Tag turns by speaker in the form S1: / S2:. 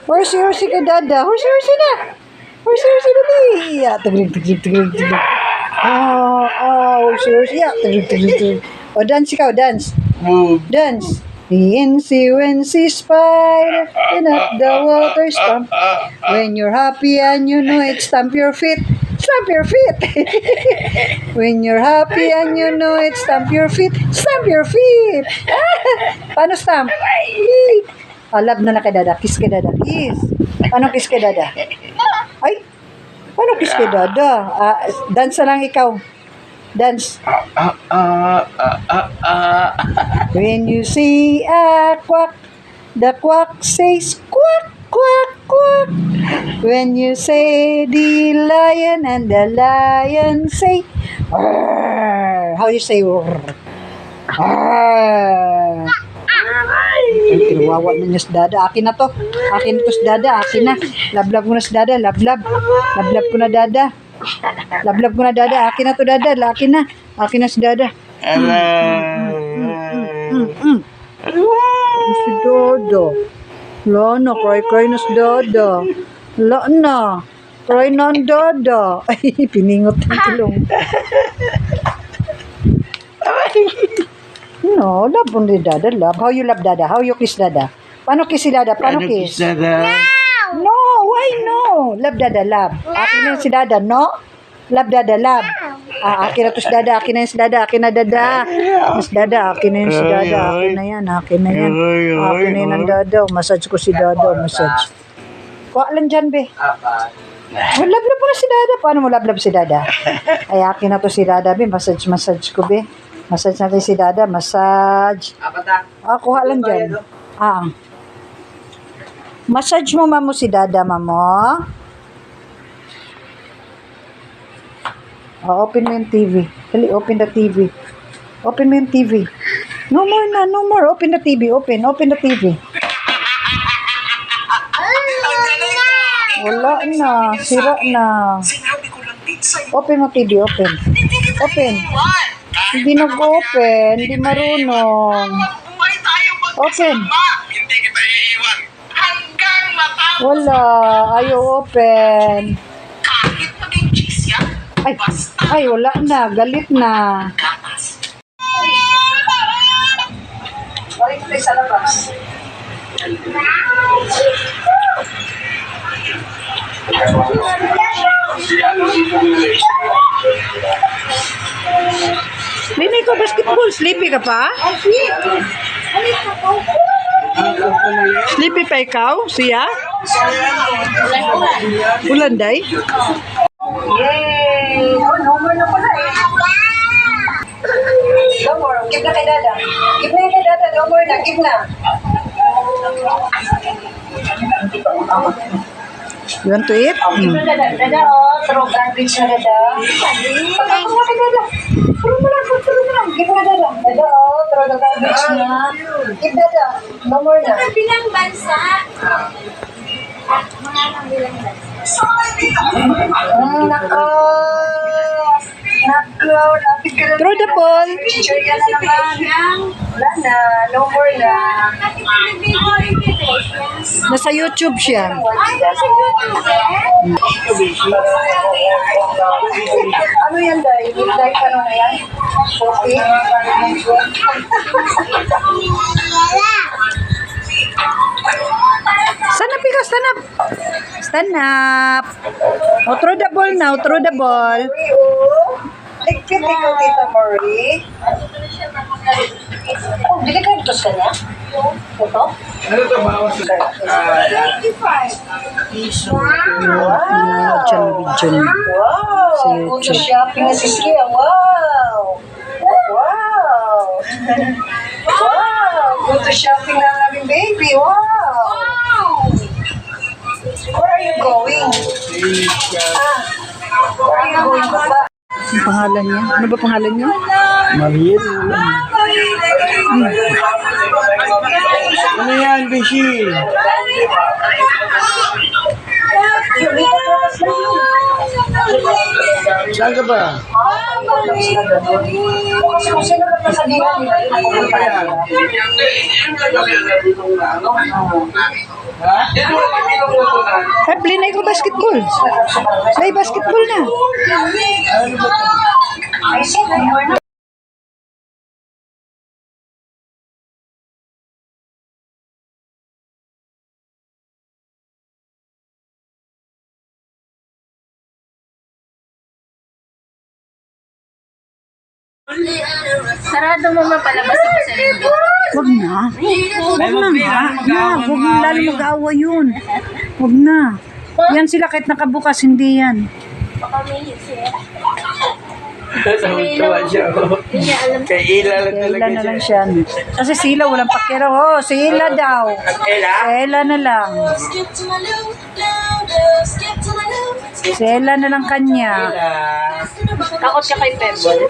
S1: Horsey ka, dada. Horsey na. Horsey dali. Yeah, tigrig. Horsey. Yeah, tigrig. O, dance ikaw, dance. Dance. The NC spider and up the water stamp. When you're happy and you know it, stamp your feet. Stamp your feet. When you're happy and you know it, stamp your feet. Stamp your feet. Paano stamp? Love na kay dada. Kiss kay dada. Kiss. Paano kiss kay dada? Ay, paano kiss kay dada? Dance na lang ikaw. Dance. When you see a quack, the quack says quack, quack, quack. When you say the lion and the lion say arr. How you say arr? Arr. Kinuwawa na niya si dada. Akin na to. Akin to si dada. Akin na. Lablab ko na si dada. Lablab. Lablab ko na dada. Lablab ko na dada. Akin na to dada. Akin na. Akin na si dada. Si dada. Wala na. Cry na si dada. Wala na. Cry na ang dada. Ay, piningot ng tulong. No, love only dada. Love. How you love dada? How you kiss dada? Paano kiss si dada? Paano kiss? No, why no? Love dada, love. Akin na si dada, no? Love dada, love. Akin na to si dada, akin na si dada, akin na dada. Mas dada, akin na si dada, akin na yan, akin na yan. Akin na yan ang dada. Massage ko si dada, massage. Kuha lang dyan, be. Love-love mo na si dada. Paano mo love-love si dada? Ay, akin na to si dada, be. Massage ko, be. Massage natin si dada, massage. Kuha lang dyan. Massage mo, mamo, si dada, mamo. Open mo yung TV. Dali, open the TV. Open mo yung TV. No more na, no more. Open the TV, open the TV. Wala na, sira na. Open mo TV, open. Open. Hindi nag-open, hindi marunong. Open.
S2: Hindi kita iiwan hanggang matapos.
S1: Wala, ayaw open.
S2: Kahit maging cheese yan,
S1: Ay, wala na, galit na. Balik tayo sa labas. Lini ko basketball, sleepy ka pa? Sleepy pa ikaw, siya? Ulanday? Yay! No more na pala eh. No more, give na kay dada. Give na kay dada, no more na, give na. You want to eat? Dada, throw garbage na dada. Pagkakot na kay dada. Throw mo lang. Give na dada. Dada, throw the garbage na. Give dada, no more na.
S3: Bilang bansa. Mga bilang bansa.
S1: Nako. Throw the ball.
S3: Picture yan na naman.
S1: Wala na, no more na. Nasa YouTube siya. Ano yan, Day? Midnight ano na yan? Coffee? Stand up, ikaw, stand up. Stand up. Throw the ball now, throw the ball. Ligpit ikaw, Tita Marie. Bili ka ito sa niya? Ito?
S2: Ano ito bawas?
S3: 25.
S1: Wow.
S3: Wow. Kung sa shopping na si Kia. Wow. Wow.
S1: Wow. Go to shopping na ang aming baby. Wow. Where are you going? Where are you going, Papa? Ang pangalan niya? Ano ba pangalan niya?
S2: Mariel. Ano yan, Bishi? Saan ka ba?
S1: Kasi kung sino na nasabihan nila,
S2: Ano pa yan? Ha?
S1: Ay, play na ikaw basketball. Play basketball na.
S3: I see that you are not.
S4: Sarado mo mapalabas mo sa rin.
S1: Huwag na. Huwag na nga. Huwag na lalo mag-awa yun. Huwag na. Yan sila kahit nakabukas, hindi yan.
S4: Baka may siya.
S5: Tawa siya. Kay Ila lang
S1: Kaya
S5: talaga
S1: na lang
S5: siya.
S1: siya. Kasi sila walang pakero. Oh, sila daw.
S5: Ila?
S1: Sila na lang. Sila na lang kanya.
S5: Ila.
S4: Takot ka kay Pebble.